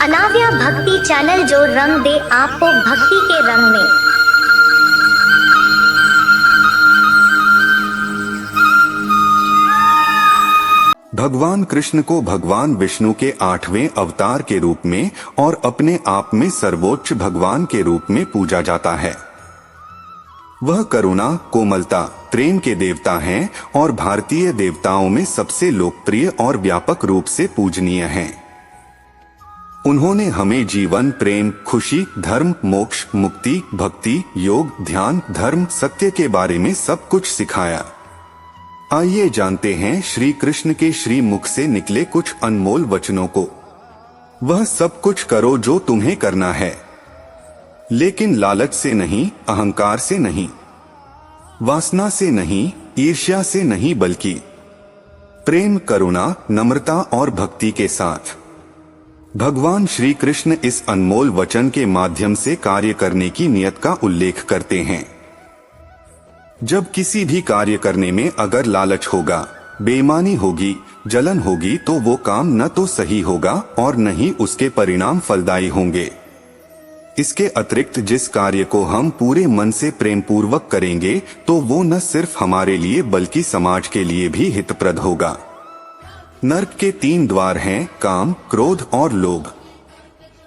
अनाव्या भक्ति चैनल जो रंग दे आपको भक्ति के रंग में। भगवान कृष्ण को भगवान विष्णु के 8वें अवतार के रूप में और अपने आप में सर्वोच्च भगवान के रूप में पूजा जाता है। वह करुणा, कोमलता, प्रेम के देवता हैं और भारतीय देवताओं में सबसे लोकप्रिय और व्यापक रूप से पूजनीय हैं। उन्होंने हमें जीवन, प्रेम, खुशी, धर्म, मोक्ष, मुक्ति, भक्ति, योग, ध्यान, धर्म, सत्य के बारे में सब कुछ सिखाया। आइए जानते हैं श्री कृष्ण के श्री मुख से निकले कुछ अनमोल वचनों को। वह सब कुछ करो जो तुम्हें करना है, लेकिन लालच से नहीं, अहंकार से नहीं, वासना से नहीं, ईर्ष्या से नहीं, बल्कि प्रेम, करुणा, नम्रता और भक्ति के साथ। भगवान श्री कृष्ण इस अनमोल वचन के माध्यम से कार्य करने की नियत का उल्लेख करते हैं। जब किसी भी कार्य करने में अगर लालच होगा, बेईमानी होगी, जलन होगी, तो वो काम न तो सही होगा और न ही उसके परिणाम फलदायी होंगे। इसके अतिरिक्त जिस कार्य को हम पूरे मन से प्रेम पूर्वक करेंगे तो वो न सिर्फ हमारे लिए बल्कि समाज के लिए भी हितप्रद होगा। नरक के 3 द्वार हैं, काम, क्रोध और लोभ।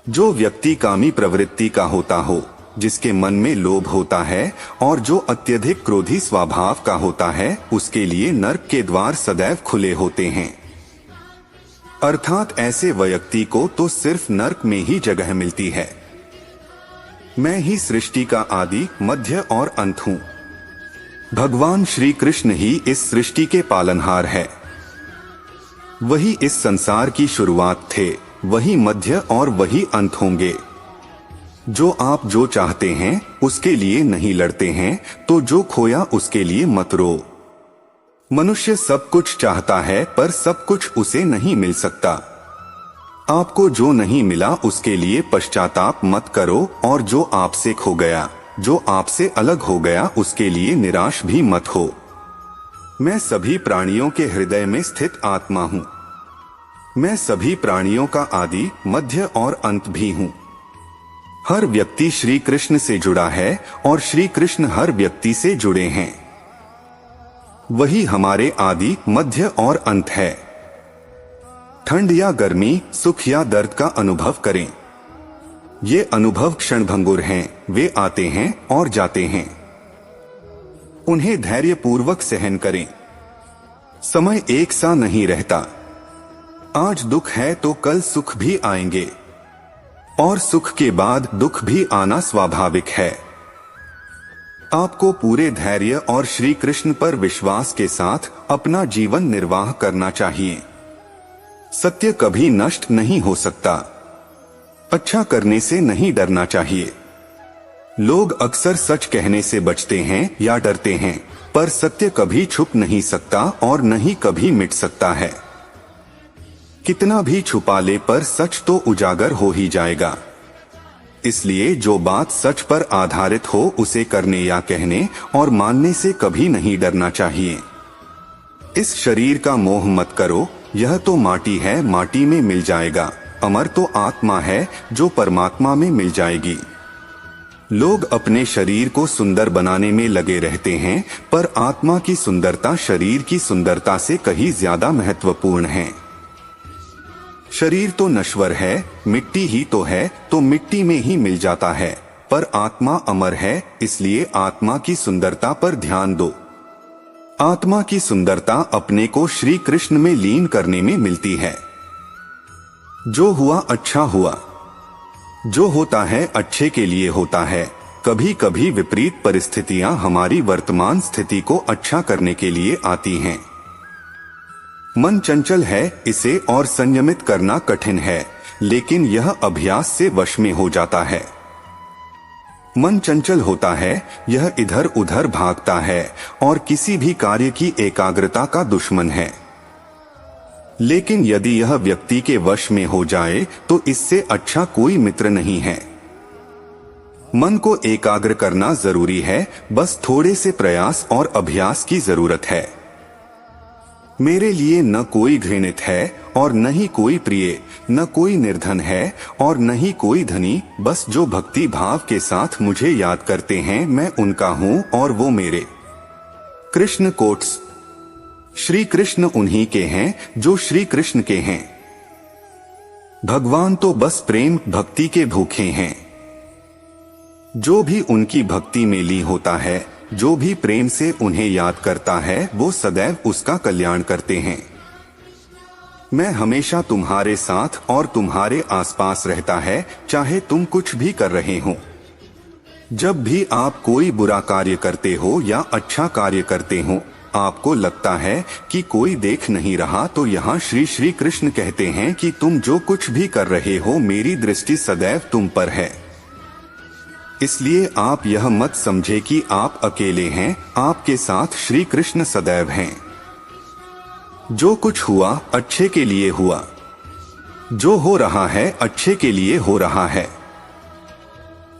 जो व्यक्ति कामी प्रवृत्ति का होता हो, जिसके मन में लोभ होता है और जो अत्यधिक क्रोधी स्वभाव का होता है, उसके लिए नरक के द्वार सदैव खुले होते हैं। अर्थात ऐसे व्यक्ति को तो सिर्फ नरक में ही जगह मिलती है। मैं ही सृष्टि का आदि, मध्य और अंत हूँ। भगवान श्री कृष्ण ही इस सृष्टि के पालनहार है। वही इस संसार की शुरुआत थे, वही मध्य और वही अंत होंगे। जो आप जो चाहते हैं उसके लिए नहीं लड़ते हैं, तो जो खोया उसके लिए मत रो। मनुष्य सब कुछ चाहता है पर सब कुछ उसे नहीं मिल सकता। आपको जो नहीं मिला उसके लिए पश्चाताप मत करो, और जो आपसे खो गया, जो आपसे अलग हो गया, उसके लिए निराश भी मत हो। मैं सभी प्राणियों के हृदय में स्थित आत्मा हूँ। मैं सभी प्राणियों का आदि, मध्य और अंत भी हूँ। हर व्यक्ति श्री कृष्ण से जुड़ा है और श्री कृष्ण हर व्यक्ति से जुड़े हैं। वही हमारे आदि, मध्य और अंत है। ठंड या गर्मी, सुख या दर्द का अनुभव करें। ये अनुभव क्षणभंगुर हैं, वे आते हैं और जाते हैं। उन्हें धैर्य पूर्वक सहन करें। समय एक सा नहीं रहता। आज दुख है तो कल सुख भी आएंगे, और सुख के बाद दुख भी आना स्वाभाविक है। आपको पूरे धैर्य और श्री कृष्ण पर विश्वास के साथ अपना जीवन निर्वाह करना चाहिए। सत्य कभी नष्ट नहीं हो सकता। अच्छा करने से नहीं डरना चाहिए। लोग अक्सर सच कहने से बचते हैं या डरते हैं, पर सत्य कभी छुप नहीं सकता और न ही कभी मिट सकता है। कितना भी छुपा ले पर सच तो उजागर हो ही जाएगा। इसलिए जो बात सच पर आधारित हो उसे करने या कहने और मानने से कभी नहीं डरना चाहिए। इस शरीर का मोह मत करो, यह तो माटी है, माटी में मिल जाएगा। अमर तो आत्मा है जो परमात्मा में मिल जाएगी। लोग अपने शरीर को सुंदर बनाने में लगे रहते हैं, पर आत्मा की सुंदरता शरीर की सुंदरता से कहीं ज्यादा महत्वपूर्ण है। शरीर तो नश्वर है, मिट्टी ही तो है, तो मिट्टी में ही मिल जाता है, पर आत्मा अमर है, इसलिए आत्मा की सुंदरता पर ध्यान दो। आत्मा की सुंदरता अपने को श्री कृष्ण में लीन करने में मिलती है। जो हुआ अच्छा हुआ। जो होता है अच्छे के लिए होता है। कभी कभी विपरीत परिस्थितियां हमारी वर्तमान स्थिति को अच्छा करने के लिए आती हैं। मन चंचल है, इसे और संयमित करना कठिन है, लेकिन यह अभ्यास से वश में हो जाता है। मन चंचल होता है, यह इधर उधर भागता है और किसी भी कार्य की एकाग्रता का दुश्मन है। लेकिन यदि यह व्यक्ति के वश में हो जाए तो इससे अच्छा कोई मित्र नहीं है। मन को एकाग्र करना जरूरी है, बस थोड़े से प्रयास और अभ्यास की जरूरत है। मेरे लिए न कोई घृणित है और न ही कोई प्रिय, न कोई निर्धन है और न ही कोई धनी, बस जो भक्ति भाव के साथ मुझे याद करते हैं मैं उनका हूँ और वो मेरे। कृष्ण कोट्स। श्री कृष्ण उन्हीं के हैं जो श्री कृष्ण के हैं। भगवान तो बस प्रेम भक्ति के भूखे हैं। जो भी उनकी भक्ति में लीन होता है, जो भी प्रेम से उन्हें याद करता है, वो सदैव उसका कल्याण करते हैं। मैं हमेशा तुम्हारे साथ और तुम्हारे आसपास रहता है, चाहे तुम कुछ भी कर रहे हो। जब भी आप कोई बुरा कार्य करते हो या अच्छा कार्य करते हो, आपको लगता है कि कोई देख नहीं रहा, तो यहाँ श्री श्री कृष्ण कहते हैं कि तुम जो कुछ भी कर रहे हो, मेरी दृष्टि सदैव तुम पर है। इसलिए आप यह मत समझे कि आप अकेले हैं, आपके साथ श्री कृष्ण सदैव हैं। जो कुछ हुआ अच्छे के लिए हुआ, जो हो रहा है अच्छे के लिए हो रहा है,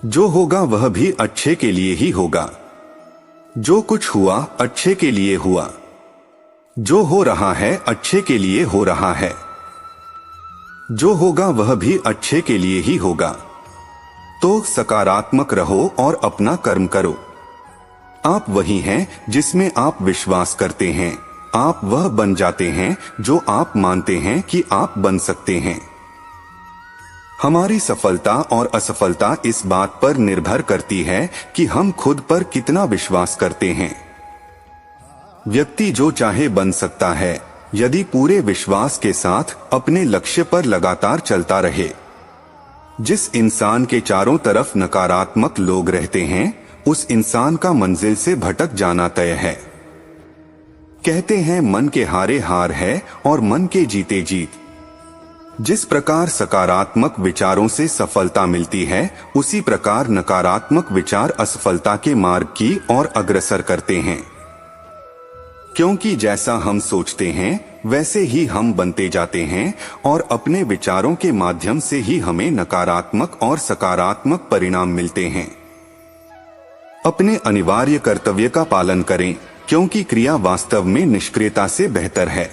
जो होगा वह भी अच्छे के लिए ही होगा। जो कुछ हुआ अच्छे के लिए हुआ, जो हो रहा है अच्छे के लिए हो रहा है, जो होगा वह भी अच्छे के लिए ही होगा। तो सकारात्मक रहो और अपना कर्म करो। आप वही हैं जिसमें आप विश्वास करते हैं। आप वह बन जाते हैं जो आप मानते हैं कि आप बन सकते हैं। हमारी सफलता और असफलता इस बात पर निर्भर करती है कि हम खुद पर कितना विश्वास करते हैं। व्यक्ति जो चाहे बन सकता है, यदि पूरे विश्वास के साथ अपने लक्ष्य पर लगातार चलता रहे। जिस इंसान के चारों तरफ नकारात्मक लोग रहते हैं, उस इंसान का मंजिल से भटक जाना तय है। कहते हैं मन के हारे हार है और मन के जीते जीत। जिस प्रकार सकारात्मक विचारों से सफलता मिलती है, उसी प्रकार नकारात्मक विचार असफलता के मार्ग की ओर अग्रसर करते हैं। क्योंकि जैसा हम सोचते हैं वैसे ही हम बनते जाते हैं और अपने विचारों के माध्यम से ही हमें नकारात्मक और सकारात्मक परिणाम मिलते हैं। अपने अनिवार्य कर्तव्य का पालन करें, क्योंकि क्रिया वास्तव में निष्क्रियता से बेहतर है।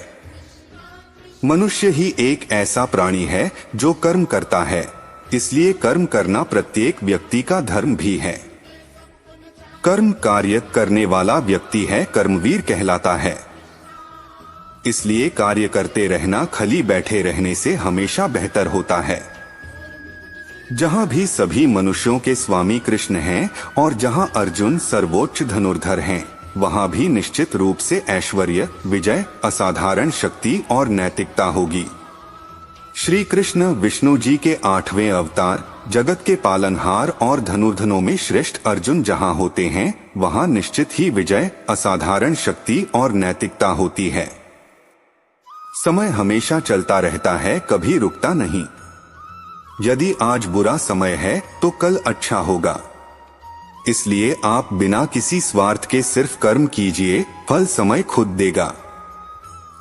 मनुष्य ही एक ऐसा प्राणी है जो कर्म करता है, इसलिए कर्म करना प्रत्येक व्यक्ति का धर्म भी है। कर्म कार्य करने वाला व्यक्ति है कर्मवीर कहलाता है। इसलिए कार्य करते रहना खाली बैठे रहने से हमेशा बेहतर होता है। जहाँ भी सभी मनुष्यों के स्वामी कृष्ण हैं और जहाँ अर्जुन सर्वोच्च धनुर्धर हैं, वहाँ भी निश्चित रूप से ऐश्वर्य, विजय, असाधारण शक्ति और नैतिकता होगी। श्री कृष्ण विष्णु जी के 8वें अवतार, जगत के पालनहार और धनुर्धनों में श्रेष्ठ अर्जुन जहाँ होते हैं, वहाँ निश्चित ही विजय, असाधारण शक्ति और नैतिकता होती है। समय हमेशा चलता रहता है, कभी रुकता नहीं। यदि आज बुरा समय है तो कल अच्छा होगा। इसलिए आप बिना किसी स्वार्थ के सिर्फ कर्म कीजिए, फल समय खुद देगा।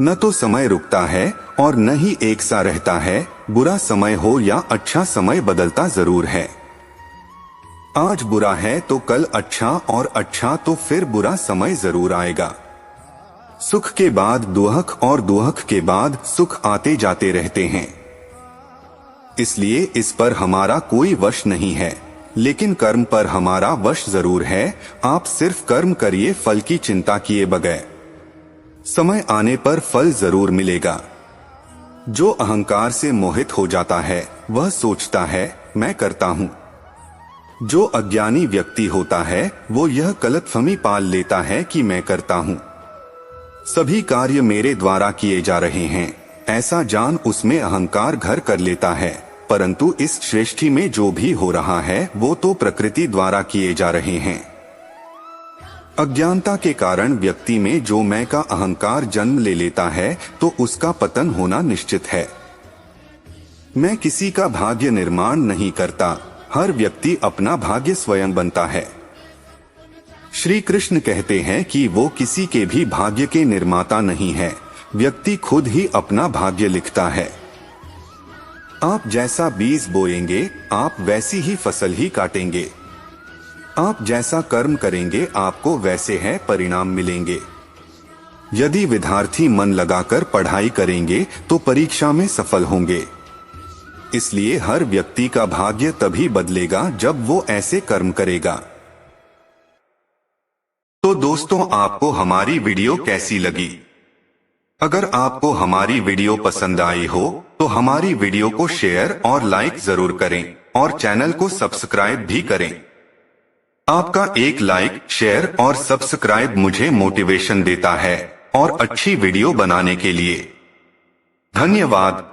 न तो समय रुकता है और न ही एक सा रहता है। बुरा समय हो या अच्छा समय बदलता जरूर है। आज बुरा है तो कल अच्छा और अच्छा तो फिर बुरा समय जरूर आएगा। सुख के बाद दुख और दुख के बाद सुख आते जाते रहते हैं। इसलिए इस पर हमारा कोई वश नहीं है, लेकिन कर्म पर हमारा वश जरूर है। आप सिर्फ कर्म करिए, फल की चिंता किए बगैर। समय आने पर फल जरूर मिलेगा। जो अहंकार से मोहित हो जाता है, वह सोचता है मैं करता हूँ। जो अज्ञानी व्यक्ति होता है, वो यह गलतफहमी पाल लेता है कि मैं करता हूँ। सभी कार्य मेरे द्वारा किए जा रहे हैं, ऐसा जान उसमें अहंकार घर कर लेता है। परंतु इस सृष्टि में जो भी हो रहा है, वो तो प्रकृति द्वारा किए जा रहे हैं। अज्ञानता के कारण व्यक्ति में जो मैं का अहंकार जन्म ले लेता है, तो उसका पतन होना निश्चित है। मैं किसी का भाग्य निर्माण नहीं करता, हर व्यक्ति अपना भाग्य स्वयं बनता है। श्री कृष्ण कहते हैं कि वो किसी के भी भाग्य के निर्माता नहीं है, व्यक्ति खुद ही अपना भाग्य लिखता है। आप जैसा बीज बोएंगे, आप वैसी ही फसल ही काटेंगे। आप जैसा कर्म करेंगे, आपको वैसे है परिणाम मिलेंगे। यदि विद्यार्थी मन लगाकर पढ़ाई करेंगे तो परीक्षा में सफल होंगे। इसलिए हर व्यक्ति का भाग्य तभी बदलेगा जब वो ऐसे कर्म करेगा। तो दोस्तों, आपको हमारी वीडियो कैसी लगी? अगर आपको हमारी वीडियो पसंद आई हो तो हमारी वीडियो को शेयर और लाइक जरूर करें और चैनल को सब्सक्राइब भी करें। आपका एक लाइक, शेयर और सब्सक्राइब मुझे मोटिवेशन देता है और अच्छी वीडियो बनाने के लिए। धन्यवाद।